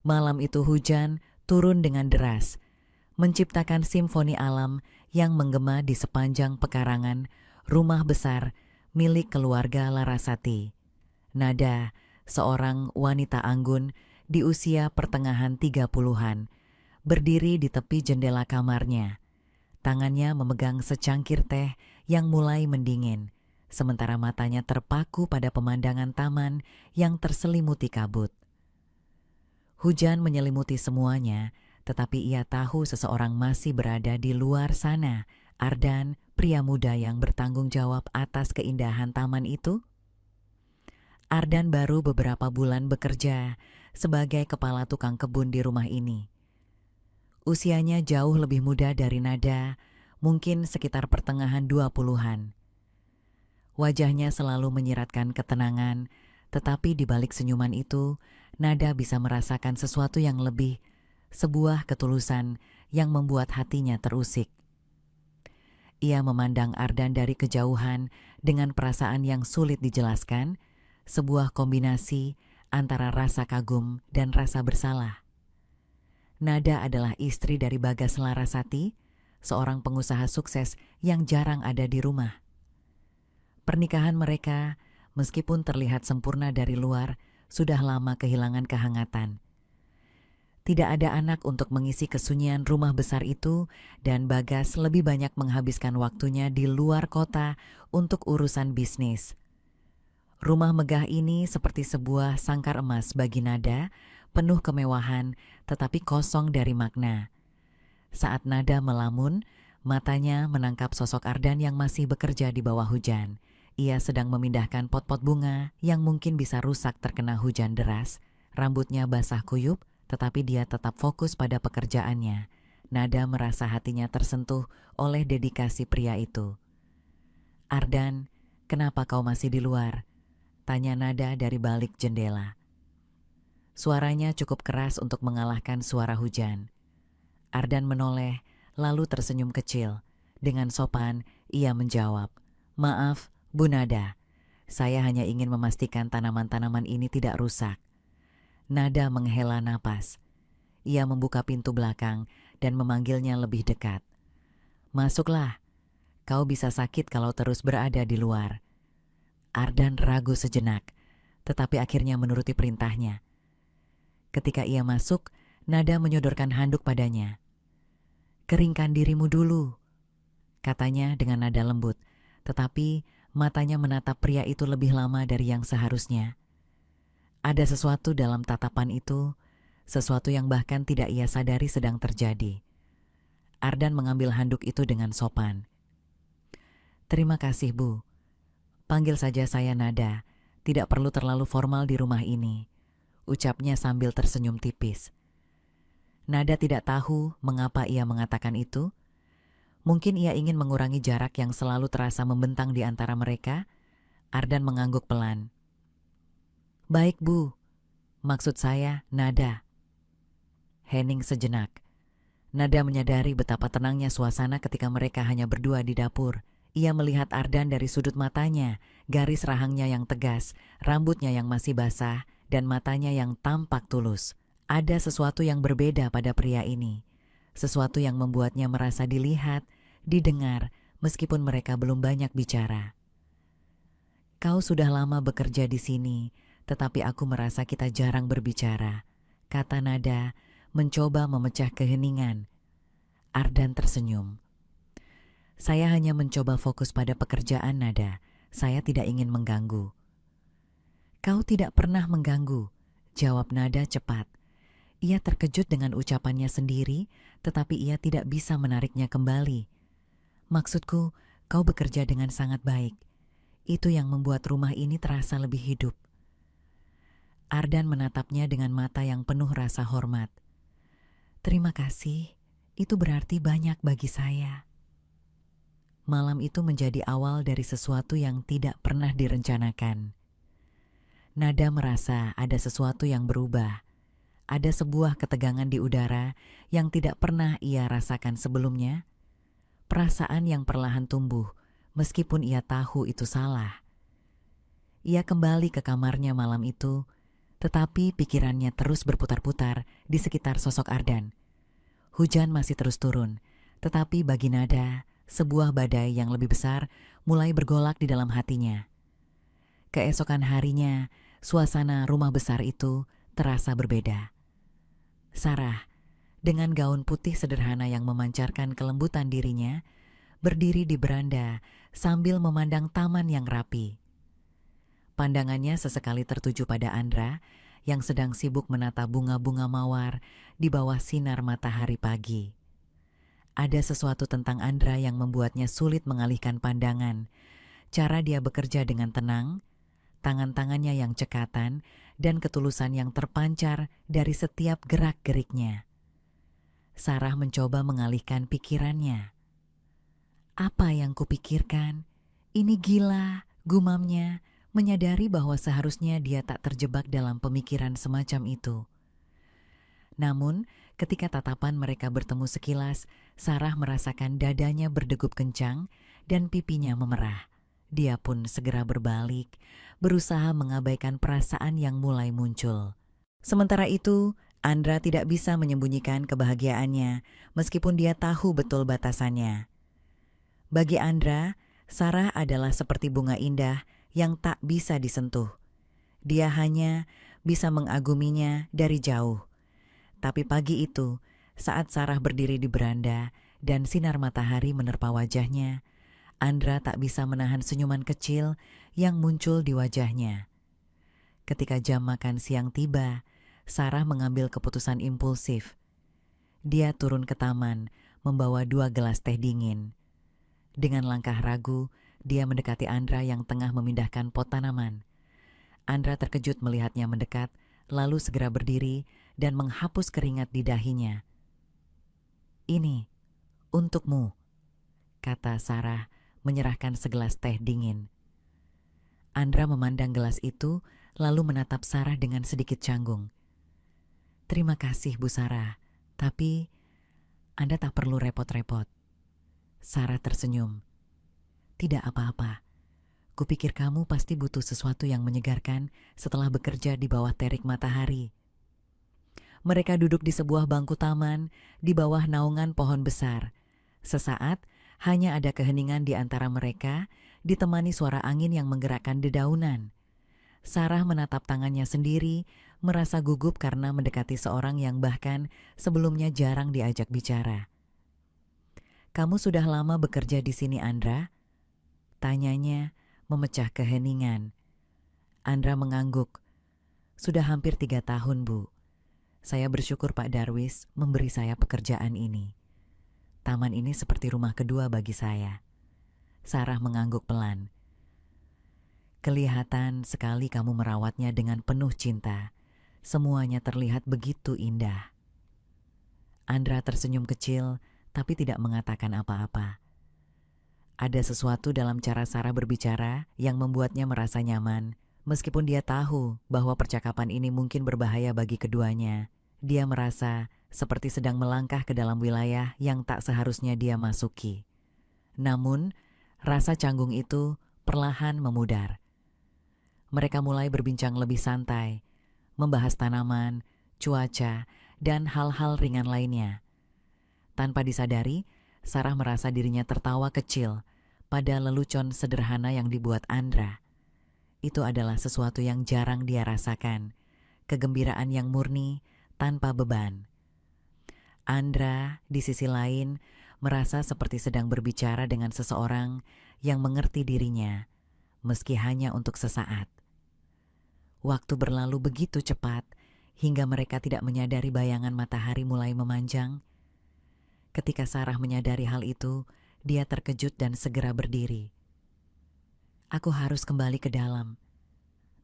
Malam itu hujan turun dengan deras, menciptakan simfoni alam yang menggema di sepanjang pekarangan rumah besar milik keluarga Larasati. Nada, seorang wanita anggun di usia pertengahan 30-an, berdiri di tepi jendela kamarnya. Tangannya memegang secangkir teh yang mulai mendingin, sementara matanya terpaku pada pemandangan taman yang terselimuti kabut. Hujan menyelimuti semuanya, tetapi ia tahu seseorang masih berada di luar sana. Ardan, pria muda yang bertanggung jawab atas keindahan taman itu. Ardan baru beberapa bulan bekerja sebagai kepala tukang kebun di rumah ini. Usianya jauh lebih muda dari Nada, mungkin sekitar pertengahan 20-an. Wajahnya selalu menyiratkan ketenangan, tetapi di balik senyuman itu, Nada bisa merasakan sesuatu yang lebih, sebuah ketulusan yang membuat hatinya terusik. Ia memandang Ardan dari kejauhan dengan perasaan yang sulit dijelaskan, sebuah kombinasi antara rasa kagum dan rasa bersalah. Nada adalah istri dari Bagas Larasati, seorang pengusaha sukses yang jarang ada di rumah. Pernikahan mereka, meskipun terlihat sempurna dari luar, sudah lama kehilangan kehangatan. Tidak ada anak untuk mengisi kesunyian rumah besar itu, dan Bagas lebih banyak menghabiskan waktunya di luar kota untuk urusan bisnis. Rumah megah ini seperti sebuah sangkar emas bagi Nada, penuh kemewahan tetapi kosong dari makna. Saat Nada melamun, matanya menangkap sosok Ardan yang masih bekerja di bawah hujan. Ia sedang memindahkan pot-pot bunga yang mungkin bisa rusak terkena hujan deras. Rambutnya basah kuyup, tetapi dia tetap fokus pada pekerjaannya. Nada merasa hatinya tersentuh oleh dedikasi pria itu. "Ardan, kenapa kau masih di luar?" tanya Nada dari balik jendela. Suaranya cukup keras untuk mengalahkan suara hujan. Ardan menoleh, lalu tersenyum kecil. Dengan sopan, ia menjawab, "Maaf, Bu Nada. Saya hanya ingin memastikan tanaman-tanaman ini tidak rusak." Nada menghela napas. Ia membuka pintu belakang dan memanggilnya lebih dekat. "Masuklah. Kau bisa sakit kalau terus berada di luar." Ardan ragu sejenak, tetapi akhirnya menuruti perintahnya. Ketika ia masuk, Nada menyodorkan handuk padanya. "Keringkan dirimu dulu," katanya dengan nada lembut, tetapi matanya menatap pria itu lebih lama dari yang seharusnya. Ada sesuatu dalam tatapan itu, sesuatu yang bahkan tidak ia sadari sedang terjadi. Ardan mengambil handuk itu dengan sopan. "Terima kasih, Bu. Panggil saja saya Nada, tidak perlu terlalu formal di rumah ini," ucapnya sambil tersenyum tipis. Nada tidak tahu mengapa ia mengatakan itu. Mungkin ia ingin mengurangi jarak yang selalu terasa membentang di antara mereka. Ardan mengangguk pelan. "Baik, Bu. Maksud saya, Nada." Hening sejenak. Nada menyadari betapa tenangnya suasana ketika mereka hanya berdua di dapur. Ia melihat Ardan dari sudut matanya, garis rahangnya yang tegas, rambutnya yang masih basah, dan matanya yang tampak tulus. Ada sesuatu yang berbeda pada pria ini. Sesuatu yang membuatnya merasa dilihat, didengar, meskipun mereka belum banyak bicara. "Kau sudah lama bekerja di sini, tetapi aku merasa kita jarang berbicara," kata Nada, mencoba memecah keheningan. Ardan tersenyum. "Saya hanya mencoba fokus pada pekerjaan, Nada. Saya tidak ingin mengganggu." "Kau tidak pernah mengganggu," jawab Nada cepat. Ia terkejut dengan ucapannya sendiri, tetapi ia tidak bisa menariknya kembali. "Maksudku, kau bekerja dengan sangat baik. Itu yang membuat rumah ini terasa lebih hidup." Ardan menatapnya dengan mata yang penuh rasa hormat. "Terima kasih, itu berarti banyak bagi saya." Malam itu menjadi awal dari sesuatu yang tidak pernah direncanakan. Nada merasa ada sesuatu yang berubah. Ada sebuah ketegangan di udara yang tidak pernah ia rasakan sebelumnya. Perasaan yang perlahan tumbuh, meskipun ia tahu itu salah. Ia kembali ke kamarnya malam itu, Tetapi pikirannya terus berputar-putar di sekitar sosok Ardan. Hujan masih terus turun, tetapi bagi Nada, sebuah badai yang lebih besar mulai bergolak di dalam hatinya. Keesokan harinya, suasana rumah besar itu terasa berbeda. Sarah, dengan gaun putih sederhana yang memancarkan kelembutan dirinya, berdiri di beranda sambil memandang taman yang rapi. Pandangannya sesekali tertuju pada Andra yang sedang sibuk menata bunga-bunga mawar di bawah sinar matahari pagi. Ada sesuatu tentang Andra yang membuatnya sulit mengalihkan pandangan. Cara dia bekerja dengan tenang, tangan-tangannya yang cekatan, dan ketulusan yang terpancar dari setiap gerak-geriknya. Sarah mencoba mengalihkan pikirannya. Apa yang kupikirkan? Ini gila, gumamnya, menyadari bahwa seharusnya dia tak terjebak dalam pemikiran semacam itu. Namun, ketika tatapan mereka bertemu sekilas, Sarah merasakan dadanya berdegup kencang dan pipinya memerah. Dia pun segera berbalik, berusaha mengabaikan perasaan yang mulai muncul. Sementara itu, Andra tidak bisa menyembunyikan kebahagiaannya, meskipun dia tahu betul batasannya. Bagi Andra, Sarah adalah seperti bunga indah yang tak bisa disentuh. Dia hanya bisa mengaguminya dari jauh. Tapi pagi itu, saat Sarah berdiri di beranda dan sinar matahari menerpa wajahnya, Andra tak bisa menahan senyuman kecil yang muncul di wajahnya. Ketika jam makan siang tiba, Sarah mengambil keputusan impulsif. Dia turun ke taman, membawa 2 gelas teh dingin. Dengan langkah ragu, dia mendekati Andra yang tengah memindahkan pot tanaman. Andra terkejut melihatnya mendekat, lalu segera berdiri dan menghapus keringat di dahinya. "Ini, untukmu," kata Sarah, menyerahkan segelas teh dingin. Andra memandang gelas itu, lalu menatap Sarah dengan sedikit canggung. "Terima kasih, Bu Sarah, tapi Anda tak perlu repot-repot." Sarah tersenyum. "Tidak apa-apa. Kupikir kamu pasti butuh sesuatu yang menyegarkan setelah bekerja di bawah terik matahari." Mereka duduk di sebuah bangku taman di bawah naungan pohon besar. Sesaat, hanya ada keheningan di antara mereka, ditemani suara angin yang menggerakkan dedaunan. Sarah menatap tangannya sendiri, merasa gugup karena mendekati seorang yang bahkan sebelumnya jarang diajak bicara. "Kamu sudah lama bekerja di sini, Andra?" tanyanya, memecah keheningan. Andra mengangguk. "Sudah hampir 3 tahun, Bu. Saya bersyukur Pak Darwis memberi saya pekerjaan ini. Taman ini seperti rumah kedua bagi saya." Sarah mengangguk pelan. "Kelihatan sekali kamu merawatnya dengan penuh cinta. Semuanya terlihat begitu indah." Andra tersenyum kecil, tapi tidak mengatakan apa-apa. Ada sesuatu dalam cara Sarah berbicara yang membuatnya merasa nyaman. Meskipun dia tahu bahwa percakapan ini mungkin berbahaya bagi keduanya, dia merasa seperti sedang melangkah ke dalam wilayah yang tak seharusnya dia masuki. Namun, rasa canggung itu perlahan memudar. Mereka mulai berbincang lebih santai, membahas tanaman, cuaca, dan hal-hal ringan lainnya. Tanpa disadari, Sarah merasa dirinya tertawa kecil pada lelucon sederhana yang dibuat Andra. Itu adalah sesuatu yang jarang dia rasakan, kegembiraan yang murni tanpa beban. Andra, di sisi lain, merasa seperti sedang berbicara dengan seseorang yang mengerti dirinya, meski hanya untuk sesaat. Waktu berlalu begitu cepat, hingga mereka tidak menyadari bayangan matahari mulai memanjang. Ketika Sarah menyadari hal itu, dia terkejut dan segera berdiri. "Aku harus kembali ke dalam.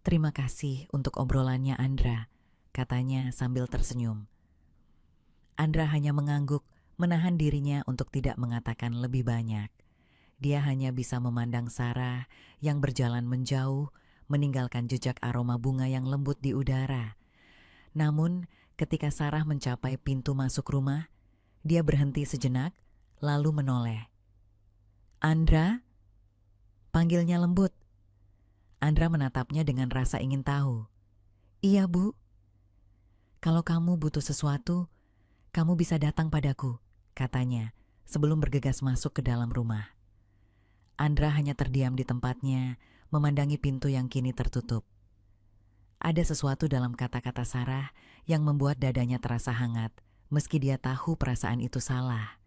Terima kasih untuk obrolannya, Andra," katanya sambil tersenyum. Andra hanya mengangguk, menahan dirinya untuk tidak mengatakan lebih banyak. Dia hanya bisa memandang Sarah yang berjalan menjauh, meninggalkan jejak aroma bunga yang lembut di udara. Namun, ketika Sarah mencapai pintu masuk rumah, dia berhenti sejenak, lalu menoleh. "Andra?" panggilnya lembut. Andra menatapnya dengan rasa ingin tahu. "Iya, Bu. Kalau kamu butuh sesuatu, kamu bisa datang padaku," katanya sebelum bergegas masuk ke dalam rumah. Andra hanya terdiam di tempatnya, memandangi pintu yang kini tertutup. Ada sesuatu dalam kata-kata Sarah yang membuat dadanya terasa hangat, meski dia tahu perasaan itu salah.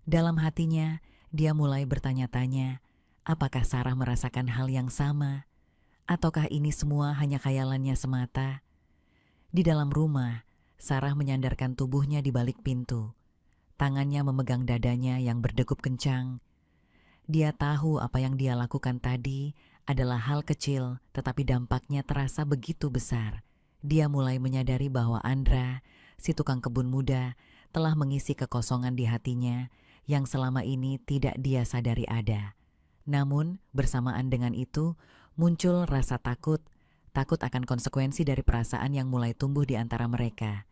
Dalam hatinya, dia mulai bertanya-tanya, apakah Sarah merasakan hal yang sama, ataukah ini semua hanya khayalannya semata? Di dalam rumah, Sarah menyandarkan tubuhnya di balik pintu. Tangannya memegang dadanya yang berdegup kencang. Dia tahu apa yang dia lakukan tadi adalah hal kecil, tetapi dampaknya terasa begitu besar. Dia mulai menyadari bahwa Andra, si tukang kebun muda, telah mengisi kekosongan di hatinya yang selama ini tidak dia sadari ada. Namun, bersamaan dengan itu, muncul rasa takut akan konsekuensi dari perasaan yang mulai tumbuh di antara mereka.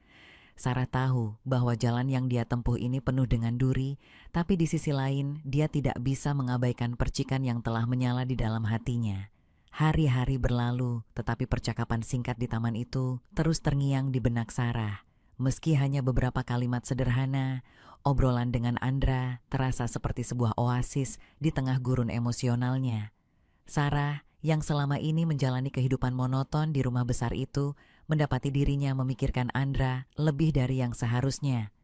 Sarah tahu bahwa jalan yang dia tempuh ini penuh dengan duri, tapi di sisi lain dia tidak bisa mengabaikan percikan yang telah menyala di dalam hatinya. Hari-hari berlalu, tetapi percakapan singkat di taman itu terus terngiang di benak Sarah. Meski hanya beberapa kalimat sederhana, obrolan dengan Andra terasa seperti sebuah oasis di tengah gurun emosionalnya. Sarah, yang selama ini menjalani kehidupan monoton di rumah besar itu, mendapati dirinya memikirkan Andra lebih dari yang seharusnya.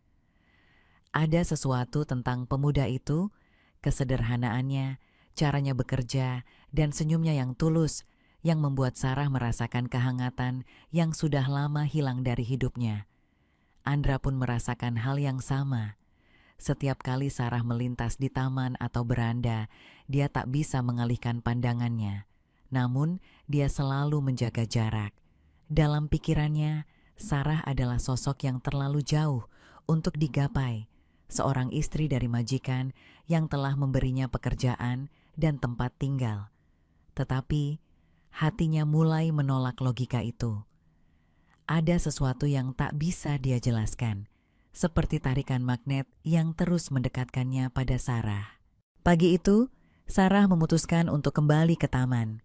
Ada sesuatu tentang pemuda itu, kesederhanaannya, caranya bekerja, dan senyumnya yang tulus, yang membuat Sarah merasakan kehangatan yang sudah lama hilang dari hidupnya. Andra pun merasakan hal yang sama. Setiap kali Sarah melintas di taman atau beranda, dia tak bisa mengalihkan pandangannya. Namun, dia selalu menjaga jarak. Dalam pikirannya, Sarah adalah sosok yang terlalu jauh untuk digapai, seorang istri dari majikan yang telah memberinya pekerjaan dan tempat tinggal. Tetapi, hatinya mulai menolak logika itu. Ada sesuatu yang tak bisa dia jelaskan, seperti tarikan magnet yang terus mendekatkannya pada Sarah. Pagi itu, Sarah memutuskan untuk kembali ke taman.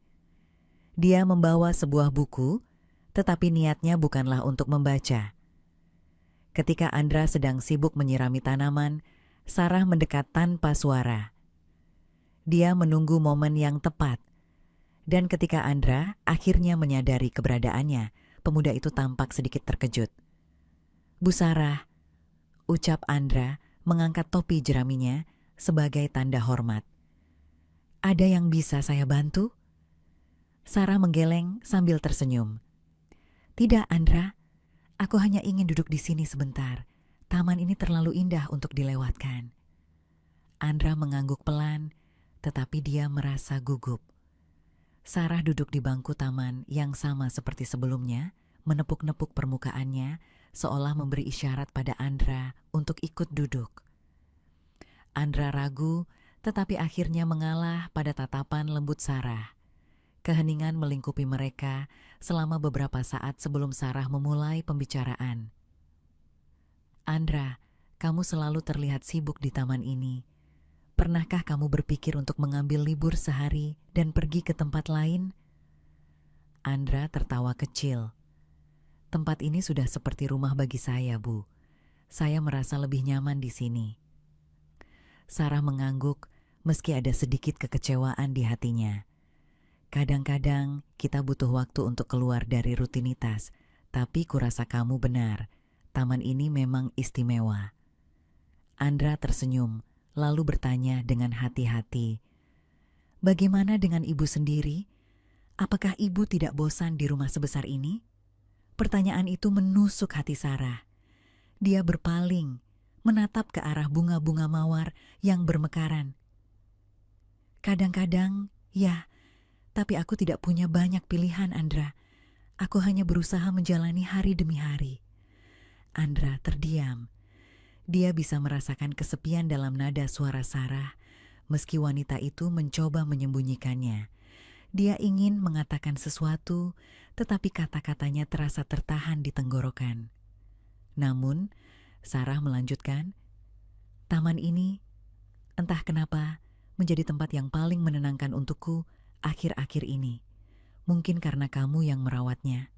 Dia membawa sebuah buku, tetapi niatnya bukanlah untuk membaca. Ketika Andra sedang sibuk menyirami tanaman, Sarah mendekat tanpa suara. Dia menunggu momen yang tepat. Dan ketika Andra akhirnya menyadari keberadaannya, pemuda itu tampak sedikit terkejut. "Bu Sarah," ucap Andra mengangkat topi jeraminya sebagai tanda hormat. "Ada yang bisa saya bantu?" Sarah menggeleng sambil tersenyum. "Tidak, Andra. Aku hanya ingin duduk di sini sebentar. Taman ini terlalu indah untuk dilewatkan." Andra mengangguk pelan, tetapi dia merasa gugup. Sarah duduk di bangku taman yang sama seperti sebelumnya, menepuk-nepuk permukaannya, seolah memberi isyarat pada Andra untuk ikut duduk. Andra ragu, tetapi akhirnya mengalah pada tatapan lembut Sarah. Keheningan melingkupi mereka selama beberapa saat sebelum Sarah memulai pembicaraan. "Andra, kamu selalu terlihat sibuk di taman ini. Pernahkah kamu berpikir untuk mengambil libur sehari dan pergi ke tempat lain?" Andra tertawa kecil. "Tempat ini sudah seperti rumah bagi saya, Bu. Saya merasa lebih nyaman di sini." Sarah mengangguk meski ada sedikit kekecewaan di hatinya. Kadang-kadang kita butuh waktu untuk keluar dari rutinitas, tapi kurasa kamu benar, taman ini memang istimewa. Andra tersenyum, lalu bertanya dengan hati-hati, "Bagaimana dengan ibu sendiri? Apakah ibu tidak bosan di rumah sebesar ini?" Pertanyaan itu menusuk hati Sarah. Dia berpaling, menatap ke arah bunga-bunga mawar yang bermekaran. "Kadang-kadang, ya, tapi aku tidak punya banyak pilihan, Andra. Aku hanya berusaha menjalani hari demi hari." Andra terdiam. Dia bisa merasakan kesepian dalam nada suara Sarah, meski wanita itu mencoba menyembunyikannya. Dia ingin mengatakan sesuatu, tetapi kata-katanya terasa tertahan di tenggorokan. Namun, Sarah melanjutkan, "Taman ini, entah kenapa, menjadi tempat yang paling menenangkan untukku akhir-akhir ini. Mungkin karena kamu yang merawatnya."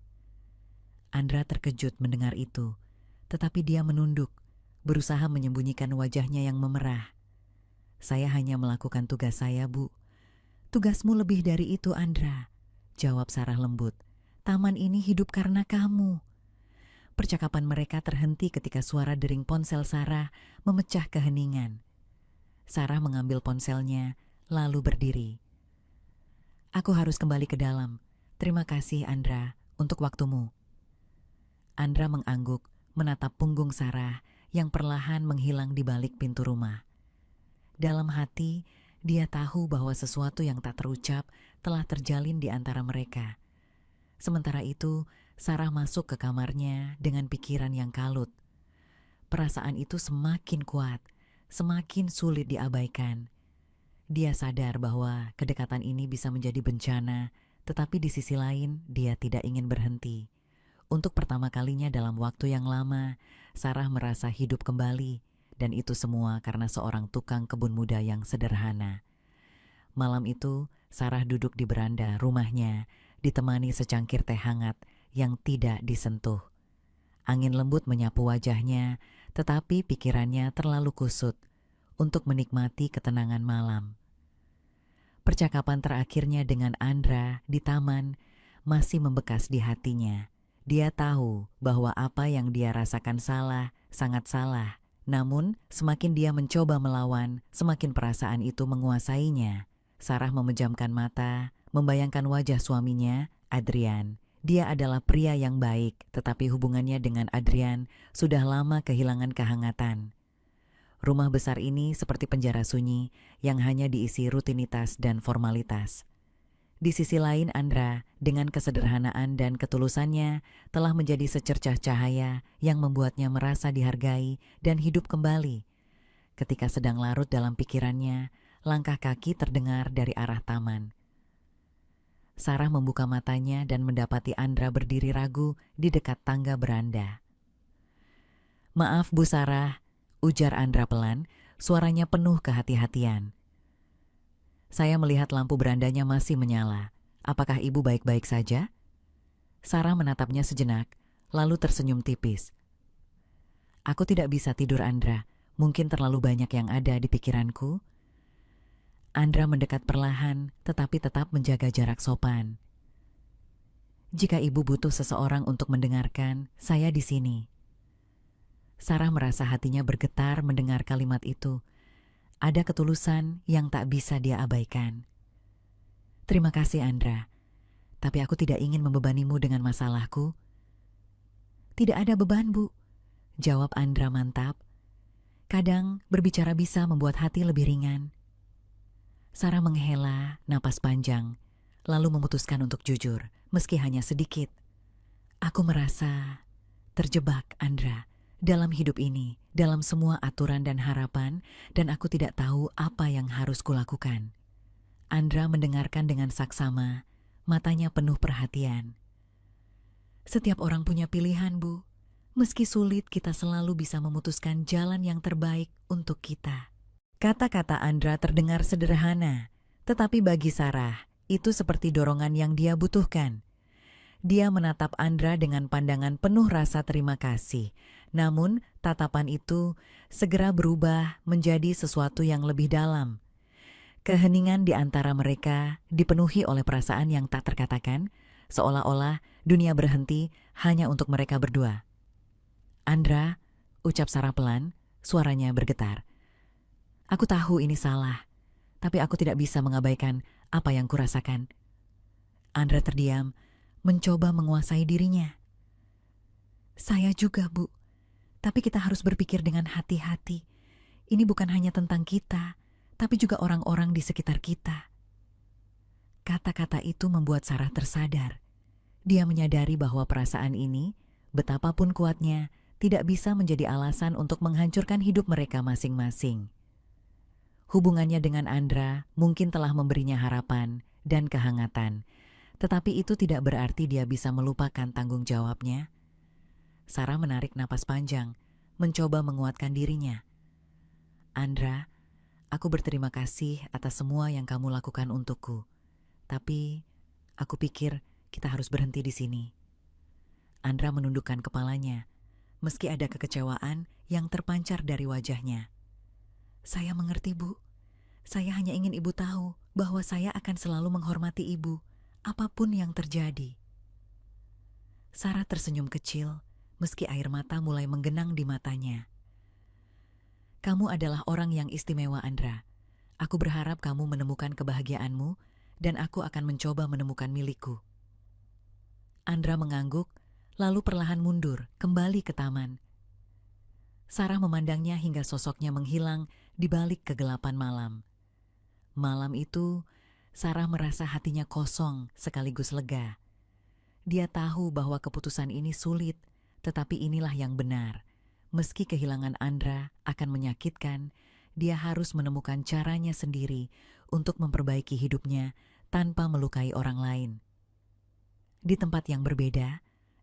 Andra terkejut mendengar itu, tetapi dia menunduk, berusaha menyembunyikan wajahnya yang memerah. "Saya hanya melakukan tugas saya, Bu." "Tugasmu lebih dari itu, Andra," jawab Sarah lembut. "Taman ini hidup karena kamu." Percakapan mereka terhenti ketika suara dering ponsel Sarah memecah keheningan. Sarah mengambil ponselnya, lalu berdiri. "Aku harus kembali ke dalam. Terima kasih, Andra, untuk waktumu." Andra mengangguk, menatap punggung Sarah yang perlahan menghilang di balik pintu rumah. Dalam hati, dia tahu bahwa sesuatu yang tak terucap telah terjalin di antara mereka. Sementara itu, Sarah masuk ke kamarnya dengan pikiran yang kalut. Perasaan itu semakin kuat, semakin sulit diabaikan. Dia sadar bahwa kedekatan ini bisa menjadi bencana, tetapi di sisi lain dia tidak ingin berhenti. Untuk pertama kalinya dalam waktu yang lama, Sarah merasa hidup kembali, dan itu semua karena seorang tukang kebun muda yang sederhana. Malam itu, Sarah duduk di beranda rumahnya, ditemani secangkir teh hangat yang tidak disentuh. Angin lembut menyapu wajahnya, tetapi pikirannya terlalu kusut untuk menikmati ketenangan malam. Percakapan terakhirnya dengan Andra di taman masih membekas di hatinya. Dia tahu bahwa apa yang dia rasakan salah, sangat salah. Namun, semakin dia mencoba melawan, semakin perasaan itu menguasainya. Sarah memejamkan mata, membayangkan wajah suaminya, Adrian. Dia adalah pria yang baik, tetapi hubungannya dengan Adrian sudah lama kehilangan kehangatan. Rumah besar ini seperti penjara sunyi yang hanya diisi rutinitas dan formalitas. Di sisi lain, Andra, dengan kesederhanaan dan ketulusannya, telah menjadi secercah cahaya yang membuatnya merasa dihargai dan hidup kembali. Ketika sedang larut dalam pikirannya, langkah kaki terdengar dari arah taman. Sarah membuka matanya dan mendapati Andra berdiri ragu di dekat tangga beranda. "Maaf, Bu Sarah," ujar Andra pelan, suaranya penuh kehati-hatian. "Saya melihat lampu berandanya masih menyala. Apakah Ibu baik-baik saja?" Sarah menatapnya sejenak, lalu tersenyum tipis. "Aku tidak bisa tidur, Andra. Mungkin terlalu banyak yang ada di pikiranku." Andra mendekat perlahan, tetapi tetap menjaga jarak sopan. "Jika Ibu butuh seseorang untuk mendengarkan, saya di sini." Sarah merasa hatinya bergetar mendengar kalimat itu. Ada ketulusan yang tak bisa dia abaikan. "Terima kasih, Andra. Tapi aku tidak ingin membebanimu dengan masalahku." "Tidak ada beban, Bu," jawab Andra mantap. "Kadang berbicara bisa membuat hati lebih ringan." Sarah menghela napas panjang, lalu memutuskan untuk jujur, meski hanya sedikit. "Aku merasa terjebak, Andra, dalam hidup ini, dalam semua aturan dan harapan, dan aku tidak tahu apa yang harus kulakukan." Andra mendengarkan dengan saksama, matanya penuh perhatian. "Setiap orang punya pilihan, Bu. Meski sulit, kita selalu bisa memutuskan jalan yang terbaik untuk kita." Kata-kata Andra terdengar sederhana, tetapi bagi Sarah, itu seperti dorongan yang dia butuhkan. Dia menatap Andra dengan pandangan penuh rasa terima kasih. Namun, tatapan itu segera berubah menjadi sesuatu yang lebih dalam. Keheningan di antara mereka dipenuhi oleh perasaan yang tak terkatakan, seolah-olah dunia berhenti hanya untuk mereka berdua. "Andra," ucap Sarah pelan, suaranya bergetar. "Aku tahu ini salah, tapi aku tidak bisa mengabaikan apa yang kurasakan." Andra terdiam, mencoba menguasai dirinya. "Saya juga, Bu. Tapi kita harus berpikir dengan hati-hati. Ini bukan hanya tentang kita, tapi juga orang-orang di sekitar kita." Kata-kata itu membuat Sarah tersadar. Dia menyadari bahwa perasaan ini, betapapun kuatnya, tidak bisa menjadi alasan untuk menghancurkan hidup mereka masing-masing. Hubungannya dengan Andra mungkin telah memberinya harapan dan kehangatan, tetapi itu tidak berarti dia bisa melupakan tanggung jawabnya. Sarah menarik napas panjang, mencoba menguatkan dirinya. "Andra, aku berterima kasih atas semua yang kamu lakukan untukku. Tapi aku pikir kita harus berhenti di sini." Andra menundukkan kepalanya, meski ada kekecewaan yang terpancar dari wajahnya. Saya mengerti, Bu. Saya hanya ingin Ibu tahu bahwa saya akan selalu menghormati Ibu, apapun yang terjadi. Sarah tersenyum kecil, meski air mata mulai menggenang di matanya. Kamu adalah orang yang istimewa, Andra. Aku berharap kamu menemukan kebahagiaanmu, dan aku akan mencoba menemukan milikku. Andra mengangguk, lalu perlahan mundur, kembali ke taman. Sarah memandangnya hingga sosoknya menghilang di balik kegelapan malam. Malam itu, Sarah merasa hatinya kosong sekaligus lega. Dia tahu bahwa keputusan ini sulit, tetapi inilah yang benar. Meski kehilangan Andra akan menyakitkan, dia harus menemukan caranya sendiri untuk memperbaiki hidupnya tanpa melukai orang lain. Di tempat yang berbeda,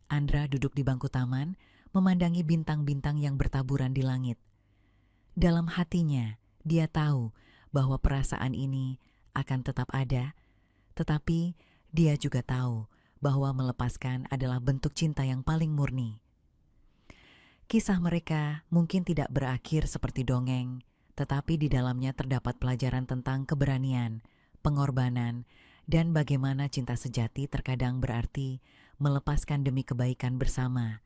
Andra duduk di bangku taman, memandangi bintang-bintang yang bertaburan di langit. Dalam hatinya, dia tahu bahwa perasaan ini akan tetap ada, tetapi dia juga tahu bahwa melepaskan adalah bentuk cinta yang paling murni. Kisah mereka mungkin tidak berakhir seperti dongeng, tetapi di dalamnya terdapat pelajaran tentang keberanian, pengorbanan, dan bagaimana cinta sejati terkadang berarti melepaskan demi kebaikan bersama,